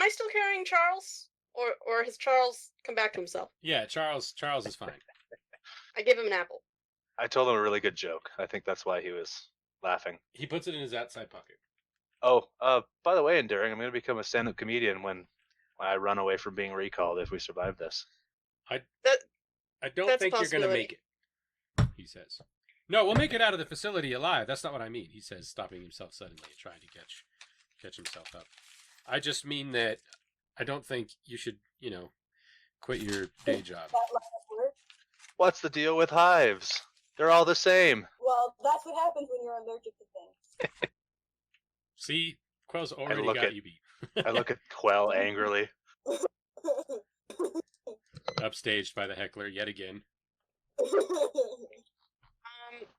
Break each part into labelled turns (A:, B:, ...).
A: I still carrying Charles? Or has Charles come back to himself?
B: Yeah, Charles is fine.
A: I give him an apple.
C: I told him a really good joke. I think that's why he was laughing.
B: He puts it in his outside pocket.
C: Oh, by the way, Enduring, I'm going to become a stand-up comedian when I run away from being recalled if we survive this.
B: I don't
A: That's a
B: think you're going to
A: possibility.
B: make it, he says. No, we'll make it out of the facility alive. That's not what I mean, he says, stopping himself suddenly and trying to catch himself up. I just mean that I don't think you should, quit your day job.
D: That line of work.
C: What's the deal with hives? They're all the same.
D: Well, that's what happens when you're allergic to things.
B: See, Quell's already got you beat.
C: I look at Quell angrily.
B: Upstaged by the heckler yet again.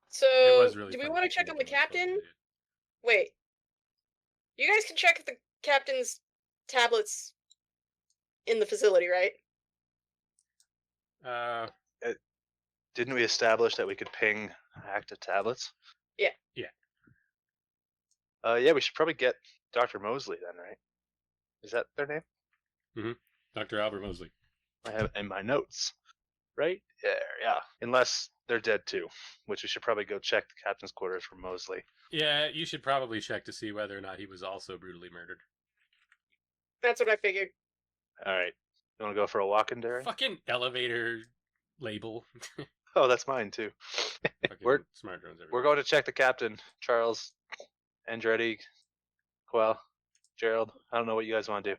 A: So,
B: It was really
A: do we
B: funny
A: want to
B: to
A: check
B: see
A: on the
B: what Quell
A: captain?
B: did.
A: Wait. You guys can check the captain's tablets in the facility, right?
C: Didn't we establish that we could ping active tablets?
A: Yeah.
B: Yeah.
C: Yeah, we should probably get Dr. Mosley then, right? Is that their name?
B: Dr. Albert Mosley.
C: I have it in my notes. Right? Yeah. Unless they're dead too, which we should probably go check the captain's quarters for Mosley.
B: Yeah, you should probably check to see whether or not he was also brutally murdered.
A: That's what I figured.
C: Alright. You want to go for a walk in, Derry?
B: Fucking elevator label.
C: Oh, that's mine too.
B: Fucking
C: We're-
B: smart drones everywhere.
C: We're going to check the captain, Charles, Andretti, Quell, Gerald. I don't know what you guys want to do.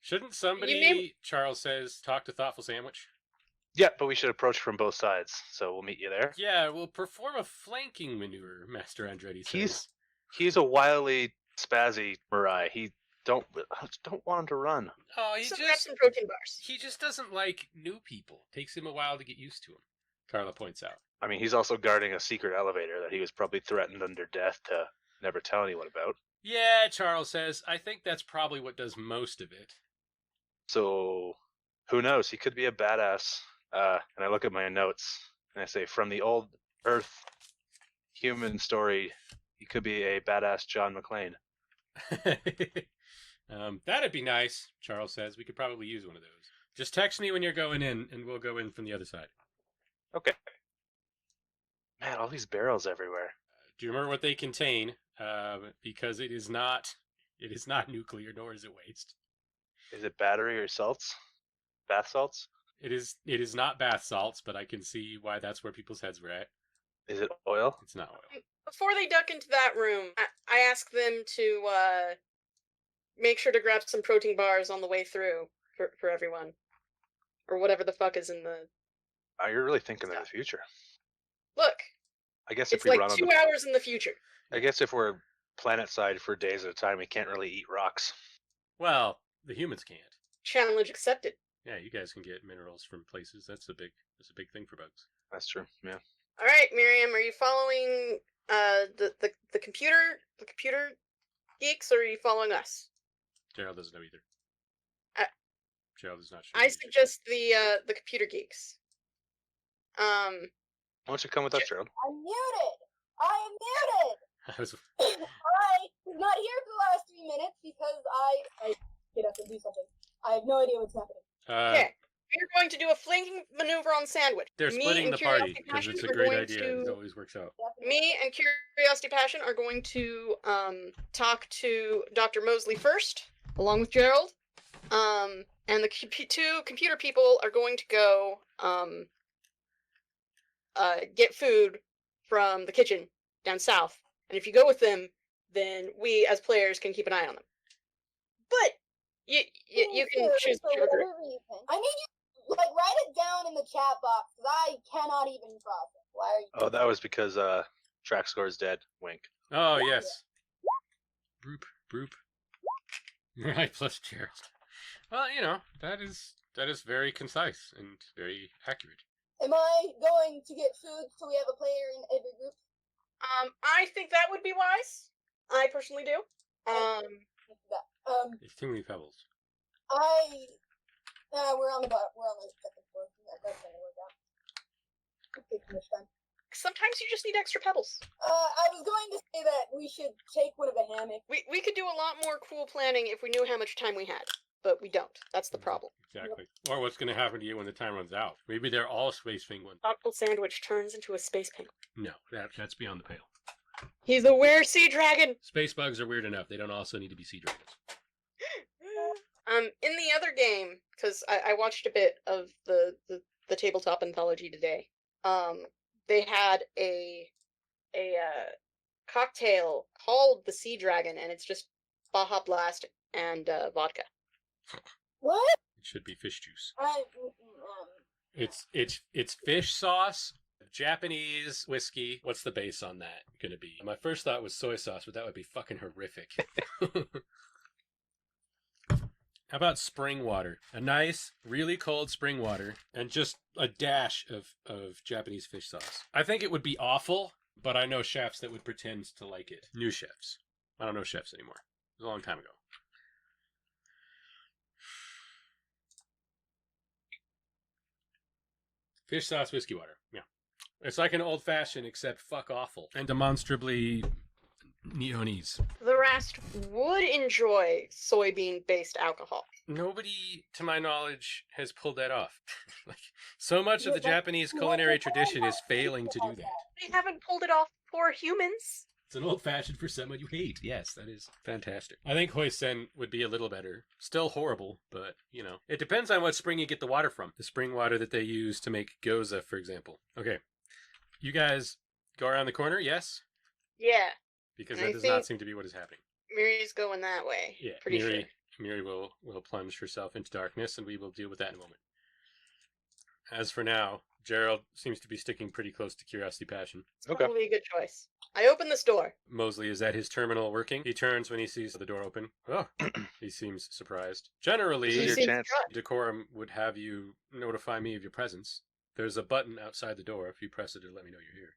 B: Shouldn't somebody,
A: name-
B: Charles says, talk to Thoughtful Sandwich?
C: Yeah, but we should approach from both sides, so we'll meet you there.
B: Yeah, we'll perform a flanking maneuver, Master Andretti says.
C: He's a wily, spazzy Mirai. I don't want him to run.
B: Oh,
A: So grab some protein bars.
B: he just doesn't like new people. Takes him a while to get used to him, Carla points out.
C: I mean, he's also guarding a secret elevator that he was probably threatened under death to never tell anyone about.
B: Yeah, Charles says, I think that's probably what does most of it.
C: So, who knows? He could be a badass. And I look at my notes, and I say, from the old Earth human story, he could be a badass John McClane.
B: That'd be nice, Charles says. We could probably use one of those. Just text me when you're going in, and we'll go in from the other side.
C: Okay. Man, all these barrels everywhere.
B: Do you remember what they contain? Because it is not nuclear, nor is it waste.
C: Is it battery or salts? Bath salts?
B: It is not bath salts, but I can see why that's where people's heads were at.
C: Is it oil?
B: It's not oil.
A: Before they duck into that room, I ask them to make sure to grab some protein bars on the way through for everyone. Or whatever the fuck is in the...
C: Oh, you're really thinking of the future.
A: Look,
C: I guess if
A: it's
C: we
A: like
C: run on
A: 2 hours in the future.
C: I guess if we're planet side for days at a time, we can't really eat rocks.
B: Well, the humans can't.
A: Challenge accepted.
B: Yeah, you guys can get minerals from places. That's a big thing for bugs.
C: That's true. Yeah.
A: All right, Miriam, are you following the computer geeks, or are you following us?
B: Gerald doesn't know either.
A: Uh,
B: Gerald is not sure.
A: I suggest the computer geeks.
C: Why don't you come with us, Gerald?
D: I'm muted! I am muted!
B: I was
D: I was not here for the last 3 minutes because I get up and do something. I have no idea what's happening.
A: Okay, we're going to do a flanking maneuver on Sandwich.
B: They're
A: Me
B: splitting
A: and
B: the party
A: Curiosity
B: because
A: Passion
B: it's a
A: are
B: great
A: going
B: idea. It always works out.
A: Me and Curiosity Passion are going to talk to Dr. Mosley first, along with Gerald. And the two computer people are going to go get food from the kitchen down south. And if you go with them, then we as players can keep an eye on them. But you can choose whichever group.
D: I need you write it down in the chat box because I cannot even process. Why are you?
C: Oh, that was because track score is dead. Wink.
B: Oh yes. Broop. Right, plus Gerald. Well, that is very concise and very accurate.
D: Am I going to get food so we have a player in every group?
A: I think that would be wise. I personally do.
B: It's too many pebbles.
D: We're on the second floor. That's gonna work out. It'll take too much time.
A: Sometimes you just need extra pebbles.
D: I was going to say that we should take one of the hammocks.
A: We could do a lot more cool planning if we knew how much time we had. but we don't. That's the problem.
B: Exactly. Or what's going to happen to you when the time runs out? Maybe they're all space penguins.
A: Tropical sandwich turns into a space penguin.
B: No, that's beyond the pale.
A: He's a were-sea dragon!
B: Space bugs are weird enough. They don't also need to be sea dragons.
A: In the other game, because I watched a bit of the tabletop anthology today, they had a cocktail called the Sea Dragon, and it's just Baja Blast and vodka.
D: What?
B: It should be fish juice. It's fish sauce, Japanese whiskey. What's the base on that gonna be? My first thought was soy sauce, but that would be fucking horrific. How about spring water? A nice, really cold spring water, and just a dash of Japanese fish sauce. I think it would be awful, but I know chefs that would pretend to like it. New chefs. I don't know chefs anymore. It was a long time ago. Fish sauce, whiskey water. Yeah. It's like an old fashioned, except fuck awful. And demonstrably neonese.
A: The rest would enjoy soybean-based alcohol.
B: Nobody, to my knowledge, has pulled that off. Like, so much of the Japanese culinary tradition is failing to do that.
A: They haven't pulled it off for humans.
B: It's an old fashioned for someone you hate. Yes, that is fantastic. I think hoisin would be a little better. Still horrible, but, you know. It depends on what spring you get the water from. The spring water that they use to make gyoza, for example. Okay. You guys go around the corner, yes?
A: Yeah.
B: Because
A: And
B: that
A: I
B: does
A: think-
B: not seem to be what is happening.
A: Miri's going that way.
B: Yeah,
A: Pretty sure.
B: Miri will plunge herself into darkness, and we will deal with that in a moment. As for now, Gerald seems to be sticking pretty close to Curiosity Passion.
A: It's probably a good choice. I open this door.
B: Mosley is at his terminal working. He turns when he sees the door open. Oh, he seems surprised. Generally,
C: This is your
A: seems
C: chance.
A: drunk.
B: decorum would have you notify me of your presence. There's a button outside the door. If you press it, it'll let me know you're here.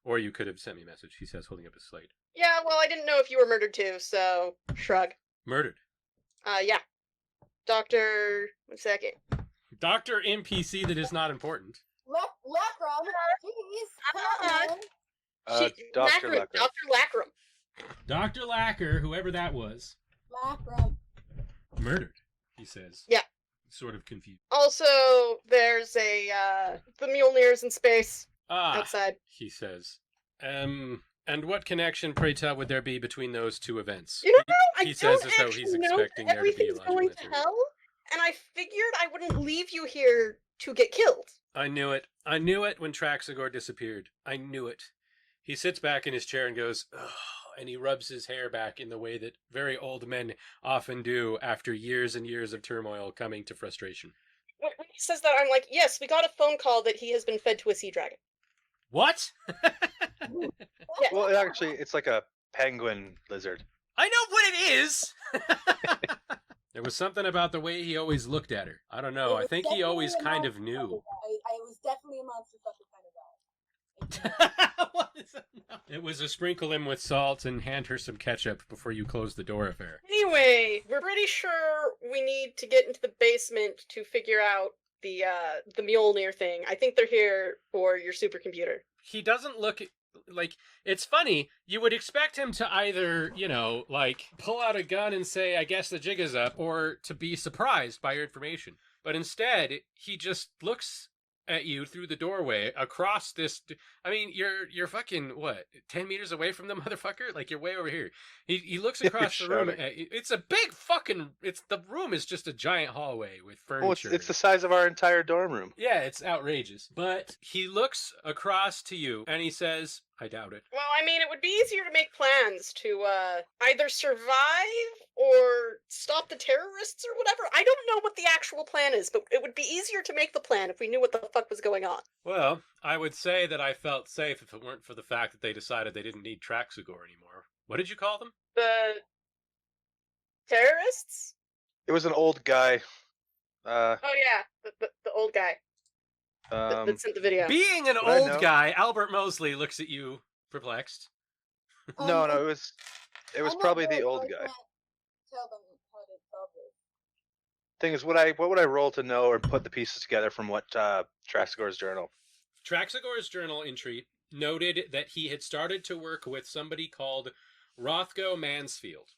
B: Or you could have sent me a message, he says, holding up his slate.
A: Yeah, well, I didn't know if you were murdered too, so shrug.
B: Murdered.
A: Yeah. Dr. One second.
B: Dr. NPC that is not important.
D: Lacrum, jeez. Come on,
C: Dr.
A: Lacrum.
C: Lacrum.
A: Dr. Lacrum.
B: Dr. Lacker, whoever that was,
D: Lacrum.
B: murdered, he says.
A: Yeah.
B: Sort of confused.
A: Also, there's the Mjolnir's in space outside.
B: He says. And what connection, pray tell, would there be between those two events?
A: You know, I
B: He
A: don't
B: says as though he's
A: actually know
B: expecting there to be a
A: everything's
B: logical
A: going to
B: answer.
A: hell, and I figured I wouldn't leave you here to get killed.
B: I knew it. I knew it when Traxagor disappeared. I knew it. He sits back in his chair and goes, oh, and he rubs his hair back in the way that very old men often do after years and years of turmoil coming to frustration.
A: When he says that, I'm like, yes, we got a phone call that he has been fed to a sea dragon.
B: What?
A: Yeah.
C: Well, actually, it's like a penguin lizard.
B: I know what it is! There was something about the way he always looked at her. I don't know. I think he always kind of knew.
D: I was definitely a monster sucker kind of guy.
B: What is that? It was a sprinkle him with salt and hand her some ketchup before you close the door affair.
A: Anyway, we're pretty sure we need to get into the basement to figure out the Mjolnir thing. I think they're here for your supercomputer.
B: He doesn't look like, it's funny. You would expect him to either, you know, like pull out a gun and say, I guess the jig is up, or to be surprised by your information. But instead, he just looks at you through the doorway across this. I mean, you're fucking what, 10 meters away from the motherfucker? Like, you're way over here. He looks across the room. It's a big fucking. The room is just a giant hallway with furniture.
C: Well, it's the size of our entire dorm room.
B: Yeah, it's outrageous. But he looks across to you and he says, I doubt it.
A: Well, I mean, it would be easier to make plans to either survive or stop the terrorists or whatever. I don't know what the actual plan is, but it would be easier to make the plan if we knew what the fuck was going on.
B: Well, I would say that I felt safe if it weren't for the fact that they decided they didn't need Traxagor anymore. What did you call them?
A: The terrorists?
C: It was an old guy.
A: Oh yeah, the old guy that sent the video.
B: Being an
C: Would I
B: old
C: know?
B: guy, Albert Mosley looks at you perplexed.
C: No, it was
D: I'm not
C: probably the
D: good,
C: old
D: I
C: guy.
D: can't tell them how to solve this.
C: Thing is, what would I roll to know or put the pieces together from what Traxagor's journal?
B: Traxagor's journal entry noted that he had started to work with somebody called Rothgo Mansfield.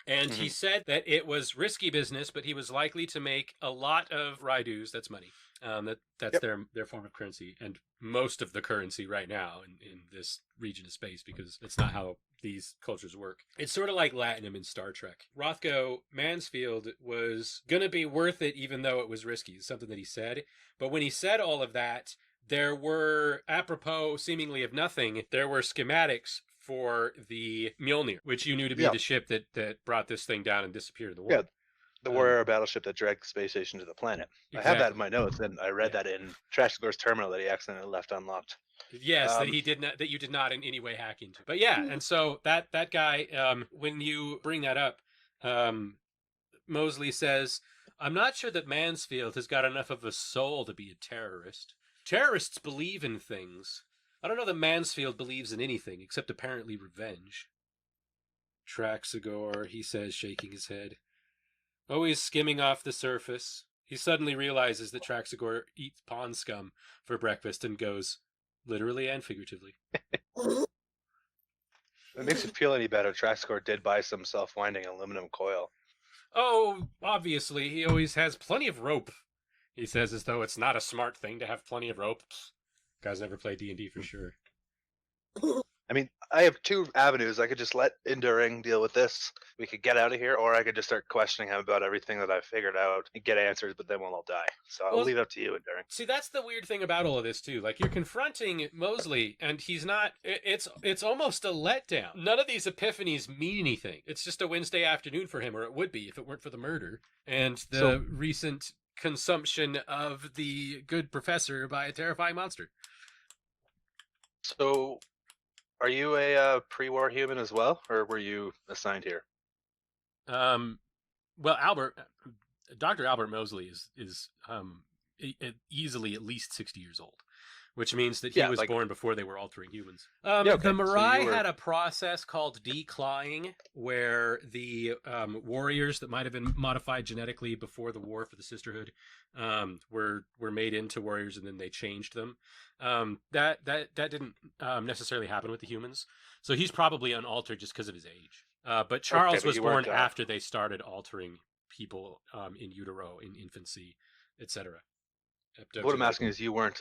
B: And he said that it was risky business, but he was likely to make a lot of Raidus, that's money. That's their form of currency, and most of the currency right now in this region of space, because it's not how these cultures work. It's sort of like Latinum in Star Trek. Rothko Mansfield was going to be worth it even though it was risky. It's something that he said. But when he said all of that, there were, apropos seemingly of nothing, there were schematics for the Mjolnir, which you knew to be the ship that brought this thing down and disappeared in the war.
C: Yeah, the warrior battleship that dragged the space station to the planet.
B: Exactly.
C: I have that in my notes, and I read that in Trashgore's terminal that he accidentally left unlocked.
B: Yes, that he did not, that you did not in any way hack into. But yeah, and so that guy, when you bring that up, Mosley says, "I'm not sure that Mansfield has got enough of a soul to be a terrorist. Terrorists believe in things. I don't know that Mansfield believes in anything except apparently revenge." Traxagore, he says, shaking his head. Always skimming off the surface. He suddenly realizes that Traxagore eats pond scum for breakfast and goes, literally and figuratively.
C: If it makes it feel any better, Traxagore did buy some self-winding aluminum coil.
B: Oh, obviously, he always has plenty of rope. He says as though it's not a smart thing to have plenty of rope. Guys never played D&D for sure.
C: I mean, I have two avenues. I could just let Enduring deal with this. We could get out of here, or I could just start questioning him about everything that I've figured out and get answers, but then we'll all die. So I'll leave it up to you, Enduring.
B: See, that's the weird thing about all of this, too. Like, you're confronting Mosley, and he's not... It's almost a letdown. None of these epiphanies mean anything. It's just a Wednesday afternoon for him, or it would be if it weren't for the murder and the recent consumption of the good professor by a terrifying monster.
C: So... are you a pre-war human as well, or were you assigned here?
B: Well, Dr. Albert Mosley is easily at least 60 years old, which means that he was born before they were altering humans. The Mirai had a process called declying, where the warriors that might have been modified genetically before the war for the Sisterhood were made into warriors, and then they changed them. That didn't necessarily happen with the humans, so he's probably unaltered just because of his age. But Charles was born after they started altering people in utero, in infancy, etc.
C: What I'm asking is, you weren't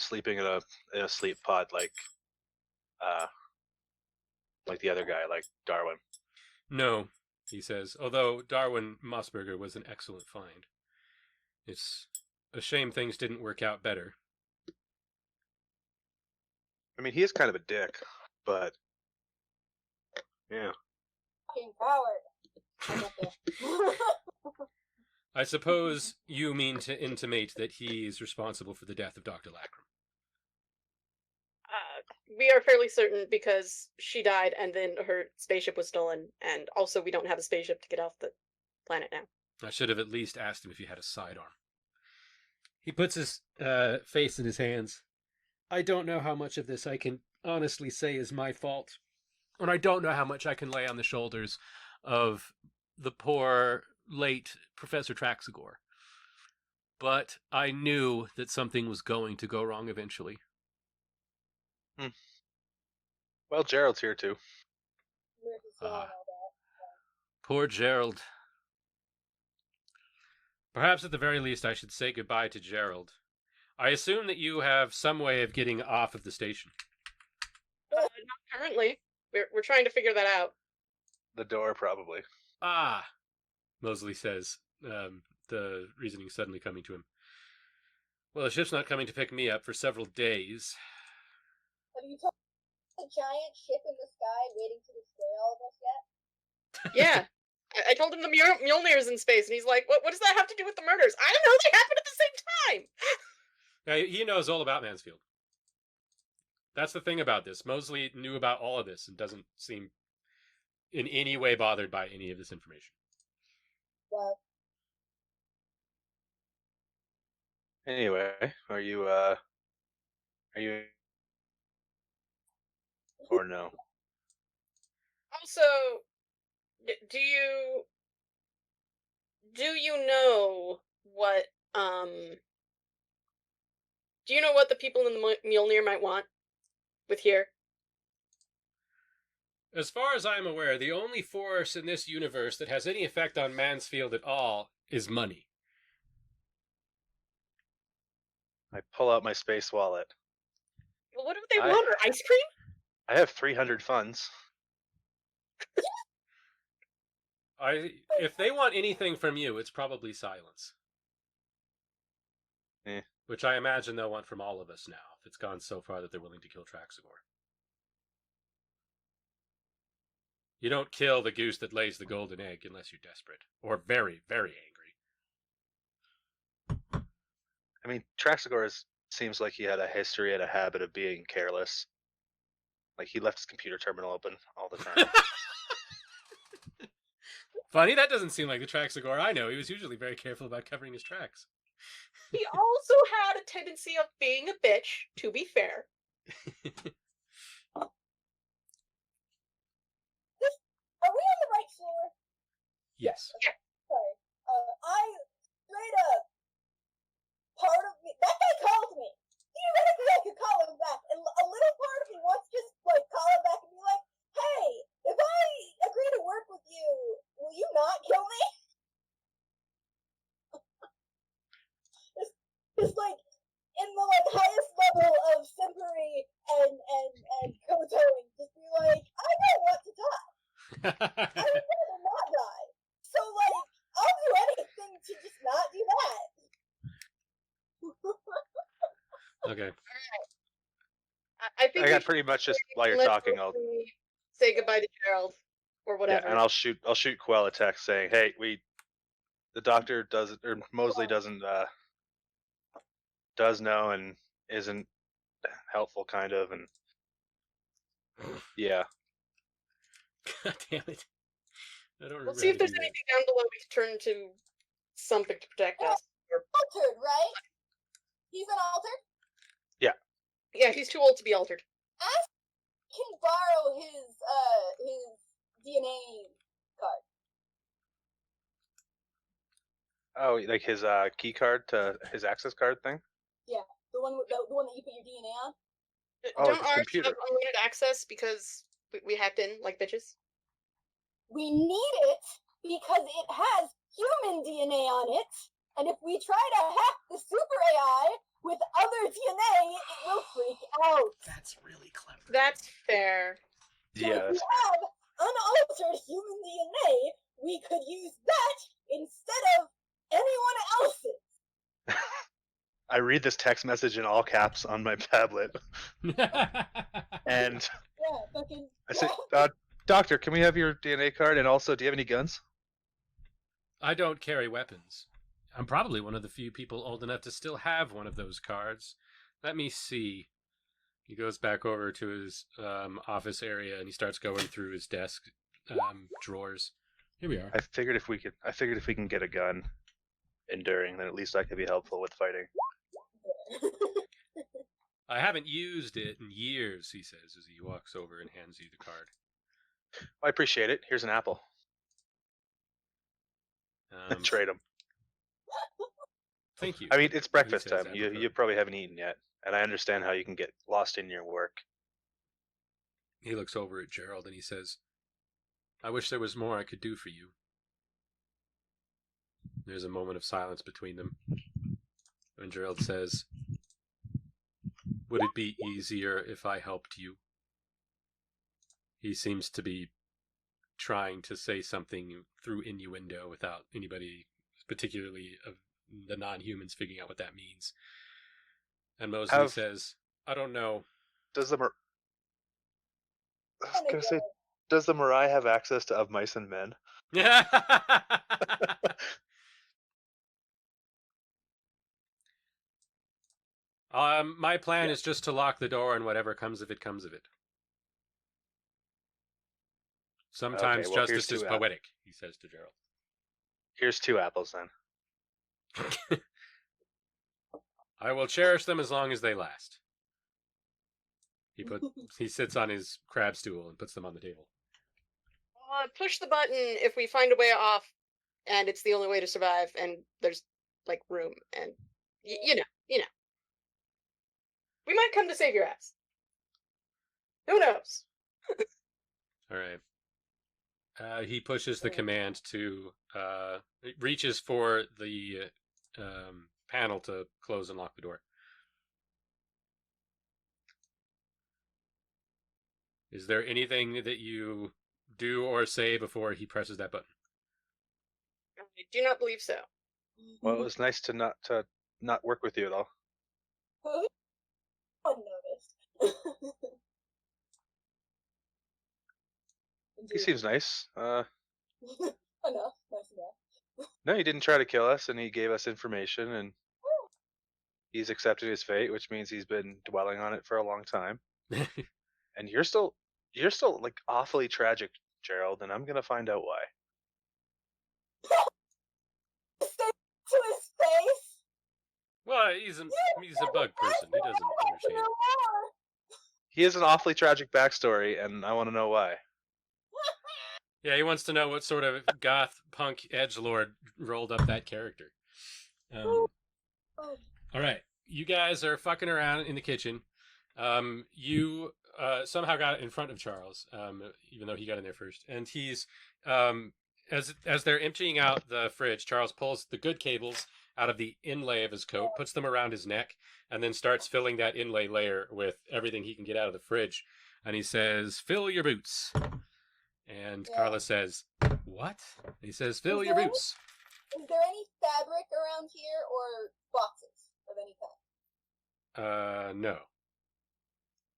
C: sleeping in a sleep pod like the other guy, like Darwin.
B: No, he says. Although Darwin Mossberger was an excellent find. It's a shame things didn't work out better.
C: I mean, he is kind of a dick, but yeah.
D: Fucking coward.
B: I suppose you mean to intimate that he's responsible for the death of Dr. Lackram.
A: We are fairly certain because she died and then her spaceship was stolen, and also we don't have a spaceship to get off the planet now.
B: I should have at least asked him if he had a sidearm. He puts his face in his hands. I don't know how much of this I can honestly say is my fault. And I don't know how much I can lay on the shoulders of the poor, late Professor Traxagore. But I knew that something was going to go wrong eventually.
C: Well, Gerald's here too.
B: Poor Gerald. Perhaps at the very least I should say goodbye to Gerald. I assume that you have some way of getting off of the station.
A: Not currently. We're trying to figure that out.
C: The door, probably.
B: Ah, Mosley says, the reasoning suddenly coming to him. Well, the ship's not coming to pick me up for several days.
D: Have you told the giant ship in the sky waiting to destroy all of us yet?
A: Yeah. I told him the Mjolnir's in space, and he's like, what does that have to do with the murders? I don't know, they happened at the same time!
B: Yeah, he knows all about Mansfield. That's the thing about this. Mosley knew about all of this and doesn't seem in any way bothered by any of this information.
D: Well,
C: Anyway, are you or no?
A: Also, do you know what do you know what the people in the Mjolnir might want with here?
B: As far as I'm aware, the only force in this universe that has any effect on Mansfield at all is money.
C: I pull out my space wallet.
A: Well, what do they want? Or ice cream?
C: I have 300 funds.
B: If they want anything from you, it's probably silence. Which I imagine they'll want from all of us now, if it's gone so far that they're willing to kill Traxagor. You don't kill the goose that lays the golden egg unless you're desperate. Or very, very angry.
C: I mean, Traxagor seems like he had a history and a habit of being careless. Like, he left his computer terminal open all the time.
B: Funny, that doesn't seem like the Traxagor I know. He was usually very careful about covering his tracks.
A: He also had a tendency of being a bitch, to be fair.
D: Are we on the right floor?
B: Yes.
A: Yeah.
D: Sorry. I straight up, part of me, that guy called me. Theoretically, I could call him back, and a little part of me wants to just like call him back and be like, "Hey, if I agree to work with you, will you not kill me?" Just like in the like highest level of simpery and kowtowing, just be like, "I don't want to die. I would rather not die. So like, I'll do anything to just not do that."
B: Okay.
A: I think
C: I got pretty much just while you're talking, I'll
A: say goodbye to Gerald or whatever.
C: yeah, and I'll shoot Quell a text saying, "Hey, the doctor doesn't, or Mosley does know and isn't helpful, kind of, and yeah."
B: God damn it. I don't remember.
A: We'll see if
B: how to
A: there's
B: do that.
A: anything down below we can turn to something to protect us. Or,
D: Altered, right? He's an altered?
A: yeah, he's too old to be altered.
D: Ask can borrow his DNA card.
C: Oh, like his key card to his access card thing?
D: Yeah, the one that you put your DNA on.
C: Oh,
A: Don't
C: his
A: ours
C: computer.
A: have unlimited access because we hacked in like bitches?
D: We need it because it has human DNA on it, and if we try to hack the super AI with other DNA, it will freak out.
B: That's really clever.
A: That's fair.
D: So
C: Yeah,
D: if we have unaltered human DNA, we could use that instead of anyone else's.
C: I read this text message in all caps on my tablet, and
D: Yeah, fucking.
C: I say, "Doctor, can we have your DNA card? And also, do you have any guns?"
B: I don't carry weapons. I'm probably one of the few people old enough to still have one of those cards. Let me see. He goes back over to his office area and he starts going through his desk drawers. Here we are.
C: I figured if we can get a gun enduring, then at least I could be helpful with fighting.
B: I haven't used it in years, he says as he walks over and hands you the card.
C: I appreciate it. Here's an apple. Trade them.
B: Thank you.
C: I mean, it's breakfast
B: says
C: time. You
B: apropos.
C: probably haven't eaten yet, and I understand how you can get lost in your work.
B: He looks over at Gerald and he says, I wish there was more I could do for you. There's a moment of silence between them. And Gerald says, would it be easier if I helped you? He seems to be trying to say something through innuendo without anybody, particularly of the non-humans, figuring out what that means. And Mosley says, I don't know.
C: Does the does the Mirai have access to Of Mice and Men?
B: My plan is just to lock the door and whatever comes of it, comes of it. Sometimes justice is poetic, he says to Gerald.
C: Here's 2 apples then.
B: I will cherish them as long as they last. He sits on his crab stool and puts them on the table.
A: Push the button if we find a way off, and it's the only way to survive, and there's like room, and you know. We might come to save your ass. Who knows?
B: All right. He pushes the command to reaches for the panel to close and lock the door. Is there anything that you do or say before he presses that button?
A: I do not believe so.
C: Well, it was nice to not work with you at all.
D: Who noticed?
C: He seems nice.
D: Enough, nice enough.
C: No, he didn't try to kill us, and he gave us information, and he's accepted his fate, which means he's been dwelling on it for a long time. And you're still like awfully tragic, Gerald, and I'm gonna find out why.
D: Say to his face.
B: Well, he's a bug person. He doesn't understand.
C: He has an awfully tragic backstory, and I want to know why.
B: Yeah, he wants to know what sort of goth punk edgelord rolled up that character. All right, you guys are fucking around in the kitchen. You somehow got in front of Charles, even though he got in there first. And he's as they're emptying out the fridge, Charles pulls the good cables out of the inlay of his coat, puts them around his neck, and then starts filling that inlay layer with everything he can get out of the fridge. And he says, "Fill your boots." And Carla says, "What?" And he says, "Fill your boots."
D: Is there any fabric around here or boxes of any kind?
B: No.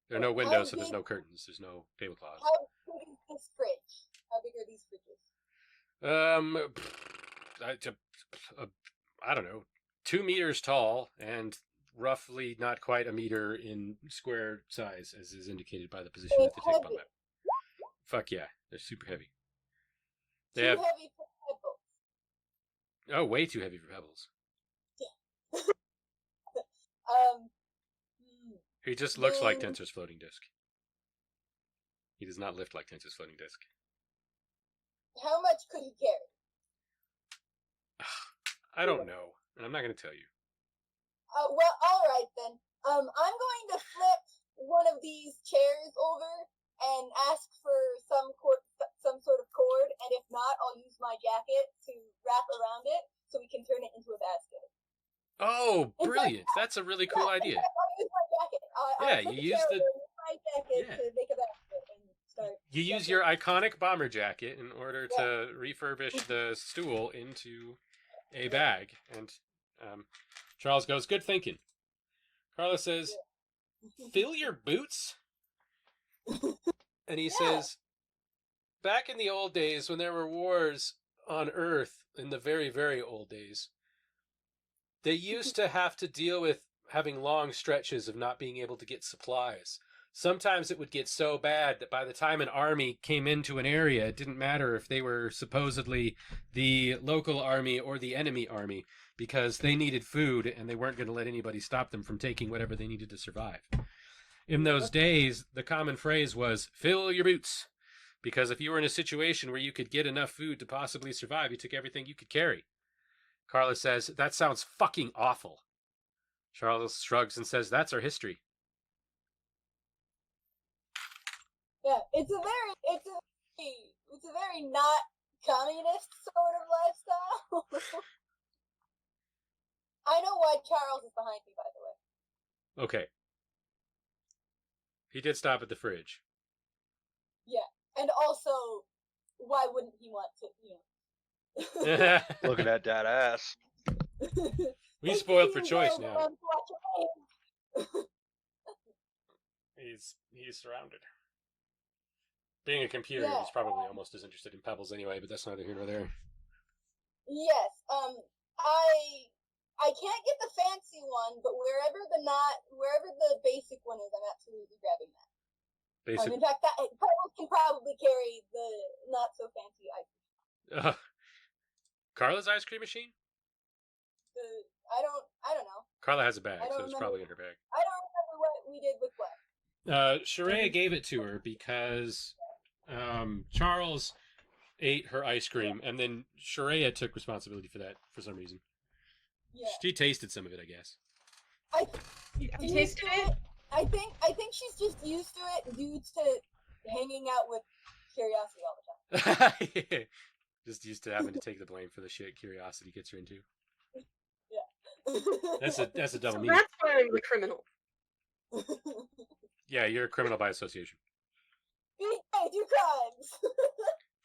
B: There are no windows, so there's no curtains. There's no tablecloths.
D: How big is this fridge? How big are these fridges?
B: I don't know, 2 meters tall and roughly not quite a meter in square size, as is indicated by the position that they take on map. Fuck yeah, they're super heavy. They
D: Too
B: have
D: heavy for pebbles.
B: way too heavy for pebbles. He just looks like Tensor's floating disk. He does not lift like Tensor's floating disk.
D: How much could he carry?
B: I don't know, and I'm not going to tell you.
D: Well, all right then. I'm going to flip one of these chairs over and ask for some sort of cord, and if not, I'll use my jacket to wrap around it so we can turn it into a basket.
B: Oh, brilliant! That's a really cool idea.
D: I'll use my jacket.
B: Yeah, you use
D: my jacket to make a basket and start.
B: You use your iconic bomber jacket in order to refurbish the stool into a bag. And Charles goes, "Good thinking." Carla says, "Fill your boots?" And he says, "Back in the old days when there were wars on Earth, in the very, very old days, they used to have to deal with having long stretches of not being able to get supplies. Sometimes it would get so bad that by the time an army came into an area, it didn't matter if they were supposedly the local army or the enemy army, because they needed food and they weren't going to let anybody stop them from taking whatever they needed to survive. In those days, the common phrase was, 'Fill your boots,' because if you were in a situation where you could get enough food to possibly survive, you took everything you could carry." Carla says, "That sounds fucking awful." Charles shrugs and says, "That's our history."
D: Yeah, it's a very not communist sort of lifestyle. I know why Charles is behind me, by the way.
B: Okay. He did stop at the fridge.
D: Yeah, and also, why wouldn't he want to,
C: Look at that ass.
B: We spoiled for choice now. He's surrounded. Being a computer, he's probably almost as interested in pebbles anyway, but that's neither here nor there.
D: Yes, I can't get the fancy one, but wherever the basic one is, I'm absolutely grabbing that.
B: Basic.
D: In fact, that Pebbles can probably carry the not so fancy ice cream.
B: Carla's ice cream machine?
D: I don't know.
B: Carla has a bag, so it's probably in her bag.
D: I don't remember what we did with what.
B: Sharia gave it to her because Charles ate her ice cream, and then Sharia took responsibility for that for some reason.
D: Yeah.
B: She tasted some of it, I guess.
A: You tasted it?
D: I think she's just used to it due to hanging out with curiosity all the time.
B: Just used to having to take the blame for the shit curiosity gets her into.
D: Yeah.
B: That's a double
A: So
B: meaning.
A: that's why I'm the criminal.
B: Yeah, you're a criminal by association.
D: I do crimes.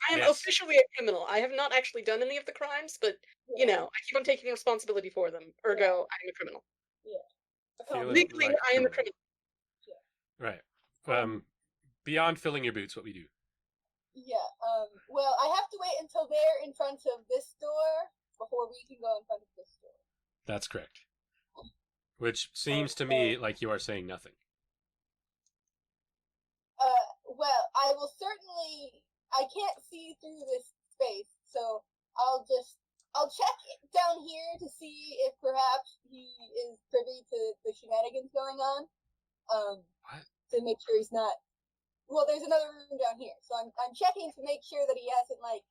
A: I am
B: Yes.
A: officially a criminal. I have not actually done any of the crimes, but you know, I keep on taking responsibility for them. Ergo, I'm a criminal.
B: Feeling
A: Legally,
B: like
A: I am a
B: criminal.
A: criminal.
B: Right. Beyond filling your boots, what we do?
D: Yeah. Well, I have to wait until they're in front of this door before we can go in front of this door.
B: That's correct. Which seems to me like you are saying nothing.
D: Well, I will certainly. I can't see through this space, so I'll check down here to see if perhaps he is privy to the shenanigans going on.
B: What?
D: To make sure he's not. Well, there's another room down here, so I'm checking to make sure that he hasn't like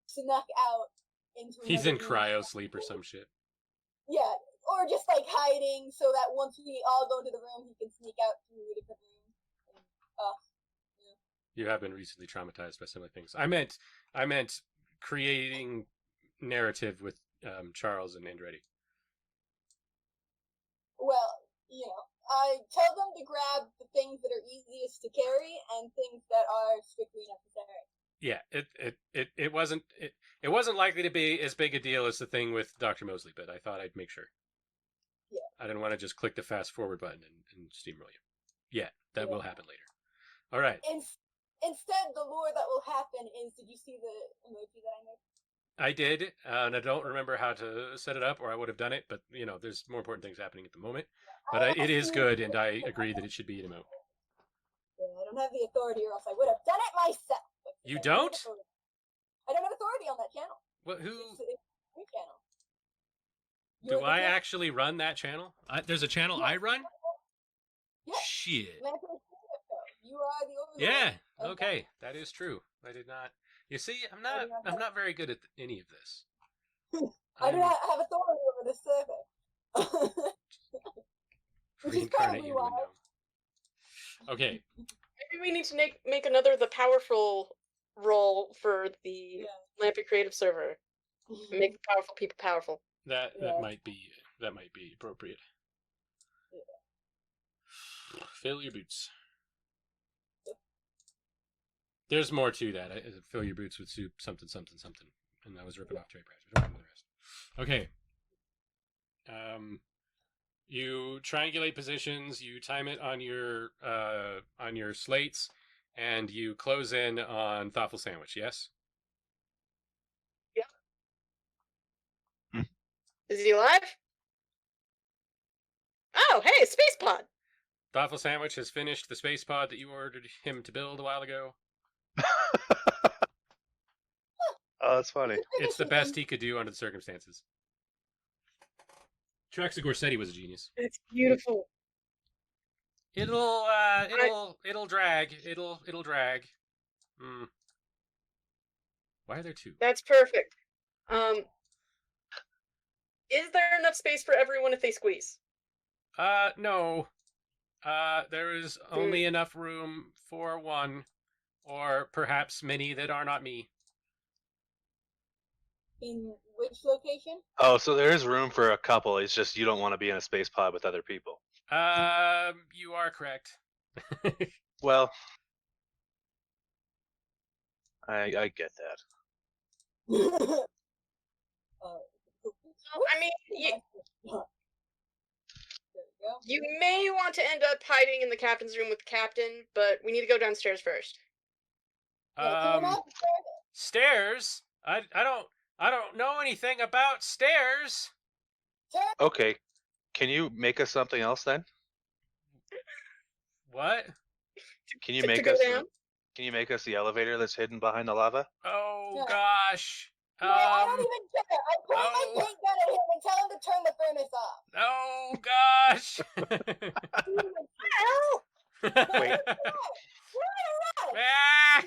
D: snuck out into.
B: He's in
D: another room.
B: cryo sleep or some shit.
D: Yeah, or just like hiding so that once we all go into the room, he can sneak out through a different room. And,
B: You have been recently traumatized by similar things. I meant creating narrative with Charles and Andretti.
D: well, you know, I tell them to grab the things that are easiest to carry and things that are strictly necessary.
B: Yeah, it wasn't likely to be as big a deal as the thing with Dr. Mosley, but I thought I'd make sure.
D: Yeah.
B: I didn't want to just click the fast forward button and steamroll you. Yeah, that will happen later. All right.
D: Instead, the lore that will happen is, did you see the emoji that I made?
B: I did, and I don't remember how to set it up, or I would have done it, but, you know, there's more important things happening at the moment. But it is good, and I agree that it should be an emote.
D: Yeah, I don't have the authority, or else I would have done it myself.
B: You don't?
D: I don't have authority on that channel.
B: What? Who?
D: It's a new channel.
B: Do I actually run that channel? There's a channel I run?
D: Yeah.
B: Shit.
D: LampeCreative. You are the overlord.
B: Yeah. Okay, that is true. I did not. You see, I'm not very good at any of this.
D: I do not have authority over this server. Which is
B: Reincarnate
D: probably
B: you into a
D: why.
B: gnome. Okay.
A: Maybe we need to make another the powerful role for the LampeCreative server. Make the powerful people powerful.
B: That might be appropriate.
D: Yeah.
B: Fill your boots. There's more to that. Fill your boots with soup, something, something, something. And I was ripping off Trey Price. We don't remember the rest. Okay. You triangulate positions. You time it on your slates, and you close in on Thoughtful Sandwich. Yes.
A: Yeah. Is he alive? Oh, hey, space pod.
B: Thoughtful Sandwich has finished the space pod that you ordered him to build a while ago.
C: Oh, that's funny.
B: It's the best he could do under the circumstances. Trexa Gorsetti was a genius.
A: It's beautiful.
B: It'll drag. It'll drag. Why are there two?
A: That's perfect. Is there enough space for everyone if they squeeze?
B: No. There is only enough room for one, or perhaps many that are not me.
D: In which location?
C: Oh, so there is room for a couple. It's just you don't want to be in a space pod with other people.
B: You are correct.
C: Well, I get that.
A: I mean, you may want to end up hiding in the captain's room with the captain, but we need to go downstairs first.
B: Stairs? I don't know anything about stairs.
C: Okay, can you make us something else then?
B: What?
C: Can you
A: To
C: make
A: go
C: us?
A: down?
C: Can you make us the elevator that's hidden behind the lava?
B: Oh gosh.
D: No, I don't even care. I point my paint gun at him and tell him to turn the furnace off.
B: Oh gosh.
C: Wait.
B: Ah!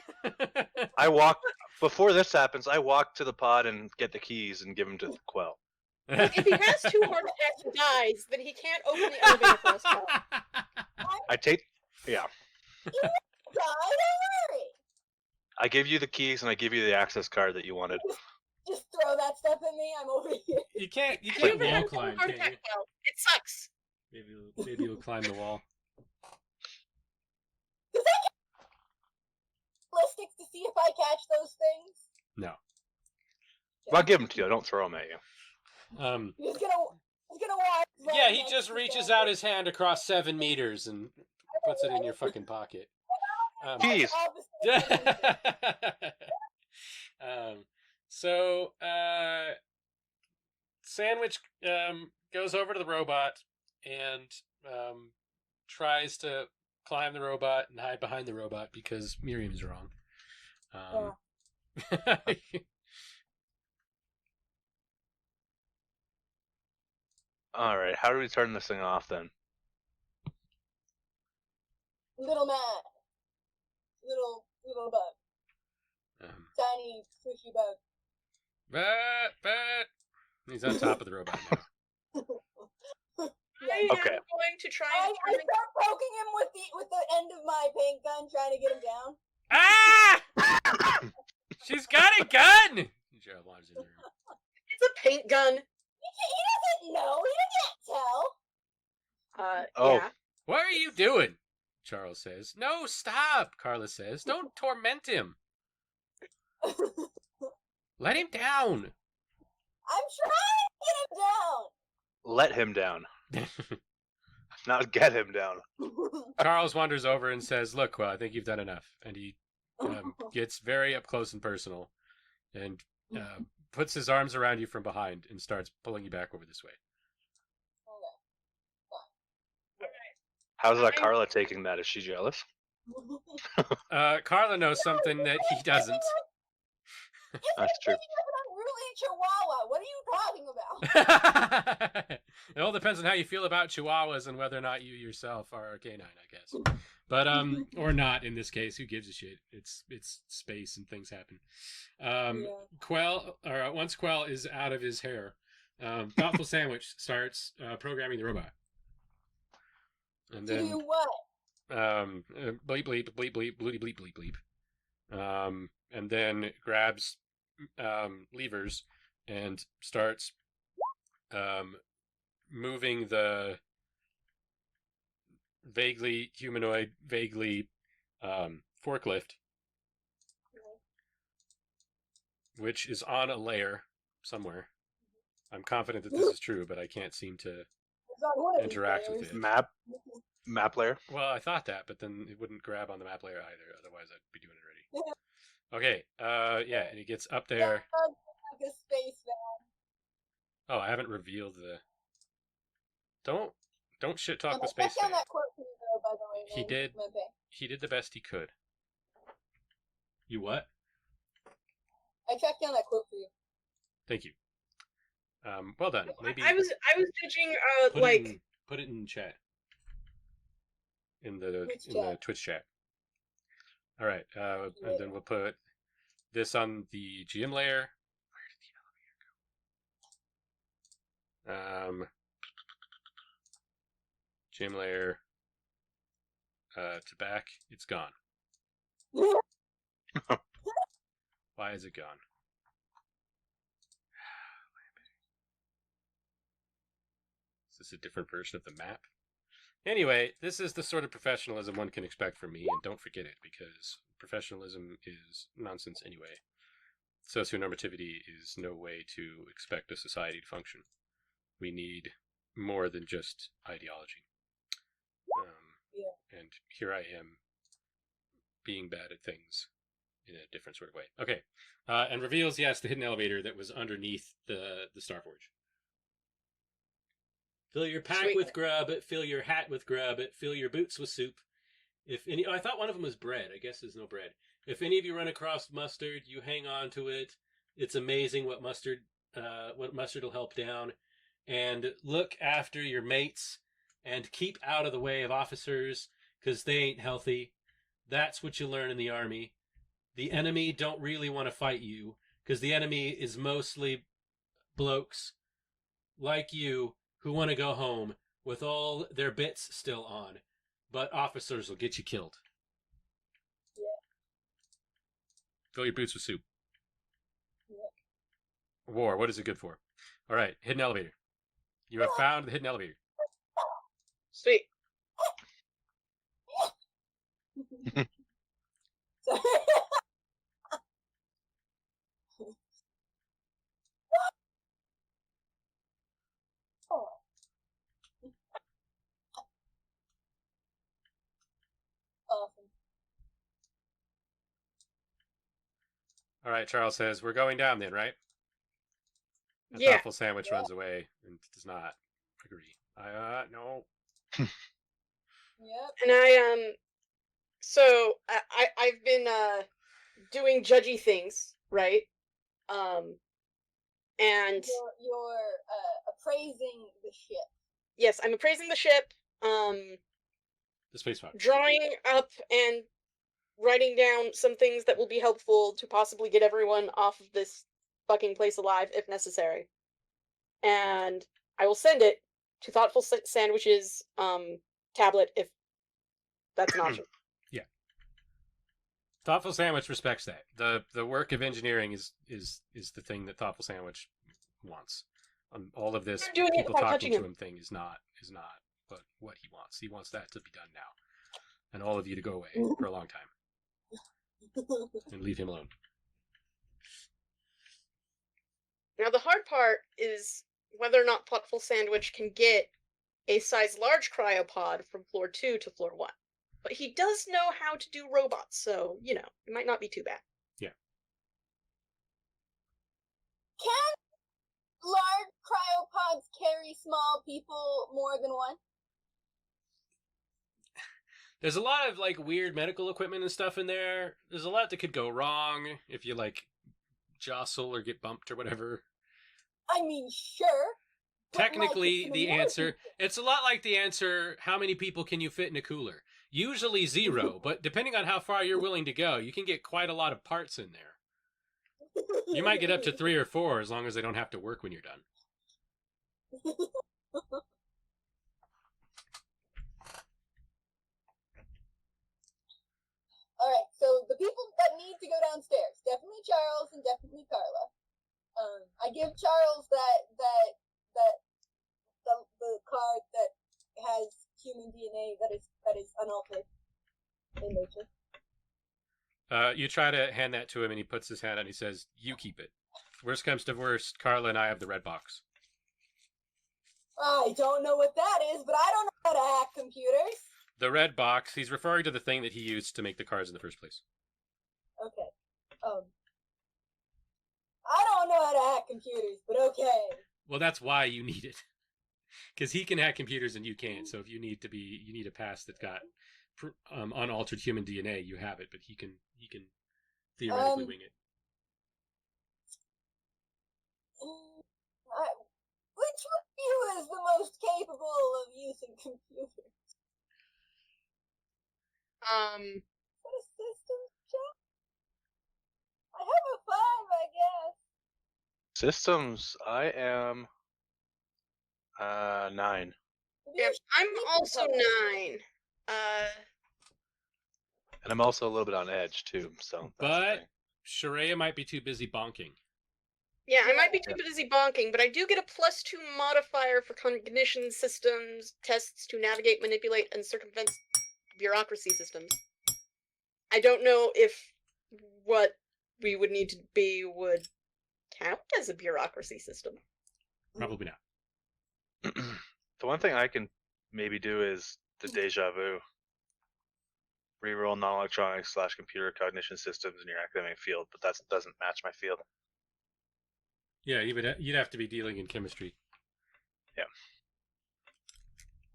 C: I walk before this happens. I walk to the pod and get the keys and give them to Quell.
A: If he has 2 heart attacks and dies, then he can't open the elevator for us.
C: I take. Yeah.
D: Die, don't worry.
C: I give you the keys and I give you the access card that you wanted.
D: Just throw that stuff at me. I'm over here.
B: You can't
A: You
B: wall
A: haven't had
B: climb,
A: heart
B: can
A: attack
B: you?
A: well. It sucks.
B: Maybe you'll climb the wall.
D: Ballistics to see if I catch those things.
B: No.
C: If I give them to you, I don't throw them at you.
D: He's gonna watch.
B: Yeah, he just reaches out his hand across 7 meters and puts it in your fucking pocket.
C: Keys.
B: So Sandwich goes over to the robot and tries to climb the robot and hide behind the robot because Miriam's wrong.
C: All right, how do we turn this thing off then?
D: Little man. Little bug. Tiny squishy bug.
B: But he's on top of the robot now.
A: I am
C: Okay.
A: going to try
D: I
A: and
D: start poking him with the end of my paint gun, trying to get him down.
B: Ah! She's got a gun! Gerald wanders in the room.
A: It's a paint gun.
D: He doesn't know. He can't tell.
C: Oh.
A: Yeah.
B: What are you doing? Charles says. No, stop, Carla says. Don't torment him. Let him down.
D: I'm trying to get him down.
C: Let him down. Not get him down.
B: Charles wanders over and says, look, Quill, I think you've done enough. And he gets very up close and personal and puts his arms around you from behind and starts pulling you back over this way.
C: How's Carla taking that? Is she jealous?
B: Carla knows something that he doesn't.
C: That's true.
D: Unruly Chihuahua. What are you talking about?
B: It all depends on how you feel about Chihuahuas and whether or not you yourself are a canine, I guess. But or not in this case. Who gives a shit? It's space and things happen. Quell, or once Quell is out of his hair, Thoughtful Sandwich starts programming the robot. And then
D: to do what?
B: bleep bleep bleep bleep bleep bleep bleep bleep. And then grabs levers and starts moving the vaguely humanoid, vaguely forklift, which is on a layer somewhere. I'm confident that this is true, but I can't seem to interact with it.
C: Map layer.
B: Well, I thought that, but then it wouldn't grab on the map layer either. Otherwise, I'd be doing it already. Okay. Yeah, and he gets up there.
D: Like a space van.
B: Oh, I haven't revealed the. Don't shit talk the
D: I
B: space
D: checked down
B: van.
D: that quote for you, though, by the way.
B: He
D: man.
B: did.
D: Lampe.
B: He did the best he could. You what?
D: I tracked down that quote for you.
B: Thank you. Well done. Maybe
A: I was judging
B: put it in chat. In the
D: Which
B: in
D: chat?
B: the Twitch chat. All right, and then we'll put this on the GM layer. Where did the elevator go? GM layer to back. It's gone. Why is it gone? Is this a different version of the map? Anyway, this is the sort of professionalism one can expect from me, and don't forget it, because professionalism is nonsense anyway. Socionormativity is no way to expect a society to function. We need more than just ideology. And here I am, being bad at things in a different sort of way. Okay, and reveals, yes, the hidden elevator that was underneath the Starforge. Fill your pack
A: Sweet.
B: with grub, fill your hat with grub, fill your boots with soup. If any, I thought one of them was bread. I guess there's no bread. If any of you run across mustard, you hang on to it. It's amazing what mustard will help down. And look after your mates and keep out of the way of officers because they ain't healthy. That's what you learn in the army. The enemy don't really want to fight you because the enemy is mostly blokes like you who want to go home with all their bits still on, but officers will get you killed. Fill your boots with soup.
D: Yeah.
B: War. What is it good for? All right. Hidden elevator. You have found the hidden elevator.
A: Sweet.
D: So- Oh. Awesome.
B: All right. Charles says, we're going down then, right? A
A: Yeah.
B: thoughtful sandwich
D: Yeah.
B: runs away and does not agree. No.
D: Yep.
A: And so I've been doing judgy things, right? And
D: You're appraising the ship.
A: yes, I'm appraising the ship,
B: The space pod.
A: drawing up and writing down some things that will be helpful to possibly get everyone off of this fucking place alive if necessary. And I will send it to Thoughtful Sandwich's tablet if that's an option.
B: Thoughtful Sandwich respects that. The work of engineering is the thing that Thoughtful Sandwich wants. All of this
A: I'm doing it
B: people
A: without
B: talking
A: touching
B: to him thing is not what he wants. He wants that to be done now, and all of you to go away for a long time and leave him alone.
A: Now the hard part is whether or not Thoughtful Sandwich can get a size large cryopod from floor 2 to floor 1. But he does know how to do robots, so, it might not be too bad.
D: Can large cryopods carry small people more than one?
B: There's a lot of like weird medical equipment and stuff in there. There's a lot that could go wrong if you like jostle or get bumped or whatever.
D: I mean, sure. but, like,
B: Technically,
D: it's an
B: the
D: American
B: answer,
D: thing.
B: it's a lot like the answer, how many people can you fit in a cooler? Usually 0, but depending on how far you're willing to go, you can get quite a lot of parts in there. You might get up to 3 or 4 as long as they don't have to work when you're done.
D: All right, so the people that need to go downstairs, definitely Charles and definitely Carla. I give Charles the card that has human DNA that is unaltered in nature.
B: You try to hand that to him, and he puts his hand out and he says, "You keep it. Worst comes to worst, Carla and I have the red box."
D: I don't know what that is, but I don't know how to hack computers.
B: The red box, he's referring to the thing that he used to make the cards in the first place.
D: Okay. I don't know how to hack computers, but okay.
B: Well, that's why you need it. Because he can hack computers and you can't. So if you need a pass that's got unaltered human DNA, you have it, but he can theoretically wing it.
D: Which one of you is the most capable of using computers? Is that a systems check? I have a 5, I guess.
C: Systems, I am 9.
A: Yeah, I'm
D: People
A: also
D: come.
A: 9.
C: And I'm also a little bit on edge too, so that's the
B: But
C: thing.
B: Sharia might be too busy bonking.
A: Yeah, I might be too
C: Yeah.
A: busy bonking, but I do get a +2 modifier for cognition systems tests to navigate, manipulate, and circumvent bureaucracy systems. I don't know if what we would need to be would count as a bureaucracy system.
B: Probably not.
C: The one thing I can maybe do is the deja vu. Reroll non-electronics / computer cognition systems in your academic field, but that doesn't match my field.
B: Yeah, you'd have to be dealing in chemistry.
C: Yeah.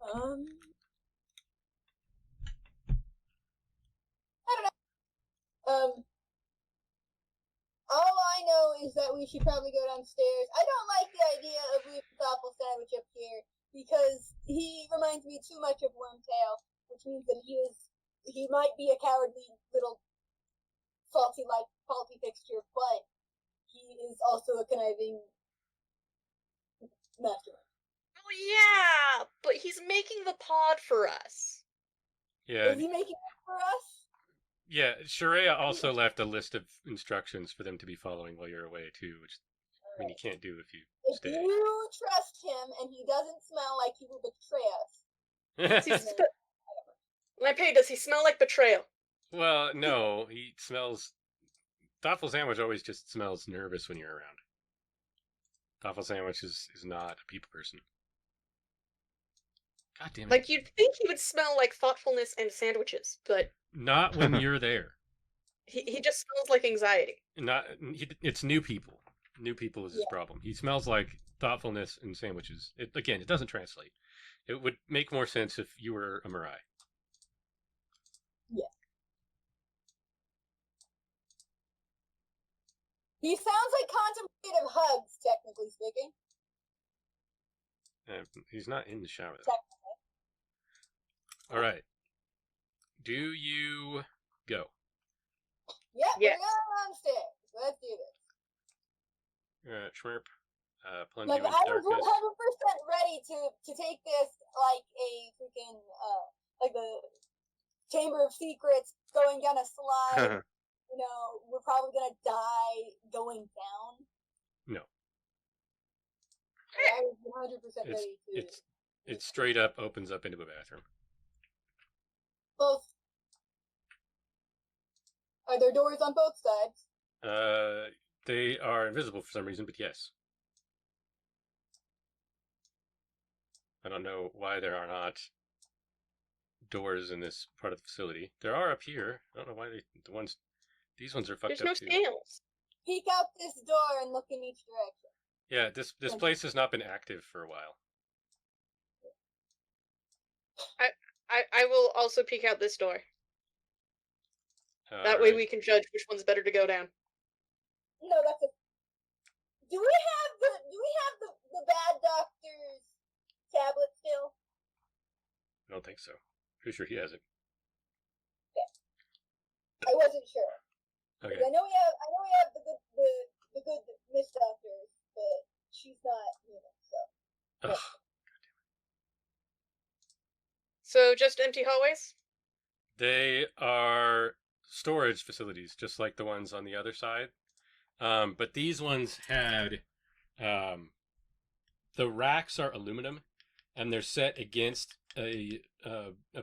D: I don't know. All I know is that we should probably go downstairs. I don't like the idea of leaving Thoughtful Sandwich up here because he reminds me too much of Wormtail, which means that he might be a cowardly little faulty fixture, but he is also a conniving mastermind.
A: Oh yeah, but he's making the pod for us.
B: Yeah,
D: Is he making it for us?
B: Yeah, Sharia also left a list of instructions for them to be following while you're away too, which I mean you can't do if you
D: If
B: stay.
D: you trust him and he doesn't smell like he will betray us,
A: Does he
D: then
A: sp- Lampe, does he smell like betrayal?
B: Well, no, he smells. Thoughtful Sandwich always just smells nervous when you're around. Thoughtful Sandwich is not a people person. God damn it.
A: Like, you'd think he would smell like thoughtfulness and sandwiches, but
B: Not when you're there.
A: he just smells like anxiety.
B: It's new people. New people is his problem. He smells like thoughtfulness and sandwiches. It doesn't translate. It would make more sense if you were a Mirai.
D: yeah. He sounds like contemplative hugs, technically speaking.
B: He's not in the shower though. All right. Do you go?
D: Yeah,
A: Yes.
D: we're going downstairs. Let's do this.
B: Schmerp. Plunge
D: Like,
B: you into
D: I was
B: darkness.
D: 100% ready to take this like a freaking like the Chamber of Secrets going down a slide. You know, we're probably gonna die going down.
B: No.
D: I was 100% ready to.
B: It straight up opens up into a bathroom.
D: Both. Are there doors on both sides?
B: They are invisible for some reason, but yes. I don't know why there are not doors in this part of the facility. There are up here. I don't know why these ones are fucked
A: There's no
B: up too.
A: scales.
D: Peek out this door and look in each direction.
B: Yeah, this place has not been active for a while.
A: I will also peek out this door. That way we can judge which one's better to go down.
D: No, that's it. Do we have the bad doctor's tablet still?
B: I don't think so. Pretty sure he has it.
D: I wasn't sure.
B: Okay.
D: I know we have the good Miss Doctors, but she's not human, so.
B: Ugh.
A: So just empty hallways?
B: They are storage facilities, just like the ones on the other side. But these ones had the racks are aluminum, and they're set against a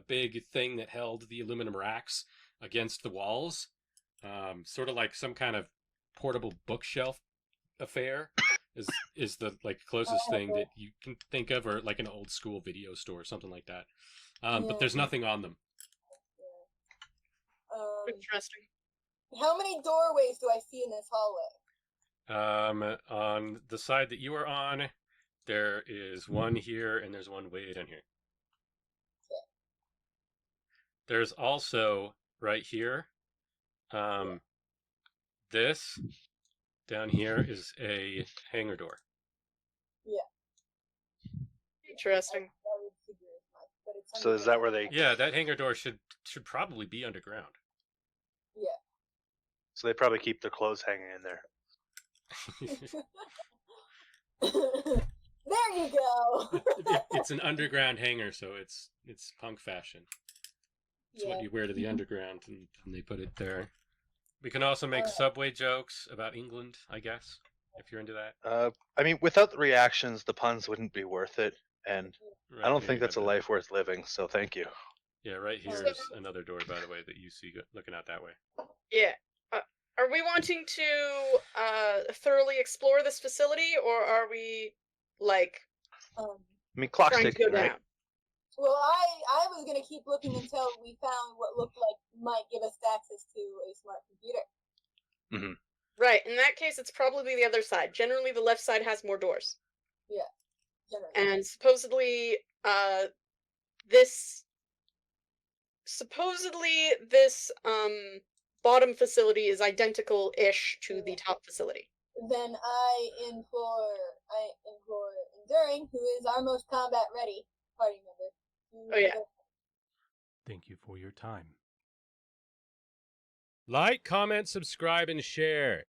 B: big thing that held the aluminum racks against the walls, sort of like some kind of portable bookshelf affair. Is the like closest thing that you can think of, or like an old school video store, something like that. But there's nothing on them.
A: Interesting.
D: How many doorways do I see in this hallway?
B: On the side that you are on, there is one here, and there's one way down here.
D: Okay.
B: There's also right here. This down here is a hangar door.
D: Yeah.
A: Interesting.
D: I would figure as much, but it's
C: So is that where they?
B: Yeah, that hangar door should probably be underground.
D: Yeah.
C: So they probably keep their clothes hanging in there.
D: There you go.
B: It's an underground hangar, so it's punk fashion. It's what you wear to the underground, and they put it there. We can also make subway jokes about England, I guess, if you're into that.
C: I mean, without the reactions, the puns wouldn't be worth it, and
B: Right
C: I don't
B: here
C: think
B: you
C: that's a
B: have
C: life worth living. So thank you.
B: Yeah, right here is another door, by the way, that you see looking out that way.
A: Yeah. Are we wanting to thoroughly explore this facility, or are we like
C: I mean, clock's
A: trying to go
C: ticking, right?
A: down?
D: Well, I was gonna keep looking until we found what looked like might give us access to a smart computer.
A: Right. In that case, it's probably the other side. Generally, the left side has more doors.
D: Yeah. Generally.
A: And supposedly, this bottom facility is identical-ish to the top facility.
D: Then I implore Enduring, who is our most combat ready party member.
A: Oh, yeah.
B: Thank you for your time. Like, comment, subscribe, and share.